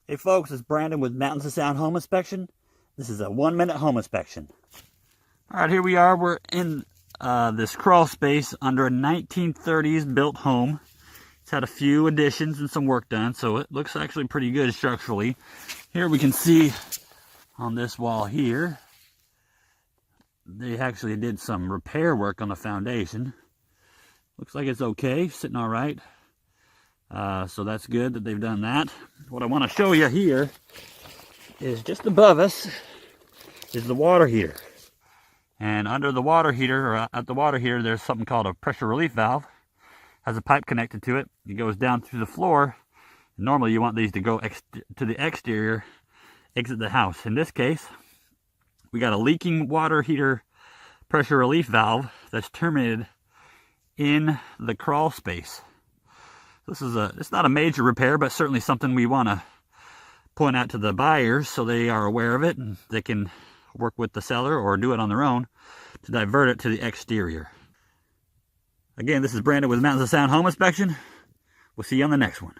Hey folks, it's Brandon with Mountains of Sound Home Inspection. This is a 1-minute home inspection. Alright, here we are. We're in this crawl space under a 1930s built home. It's had a few additions and some work done, so it looks actually pretty good structurally. Here we can see on this wall here, they actually did some repair work on the foundation. Looks like it's okay, sitting all right. So that's good that they've done that. What I want to show you here is just above us is the water heater. And under the water heater, or at the water heater, there's something called a pressure relief valve. Has a pipe connected to it. It goes down through the floor. Normally you want these to go to the exterior, exit the house. In this case, we got a leaking water heater pressure relief valve that's terminated in the crawl space. It's not a major repair, but certainly something we want to point out to the buyers so they are aware of it and they can work with the seller or do it on their own to divert it to the exterior. Again, this is Brandon with Mountains of Sound Home Inspection. We'll see you on the next one.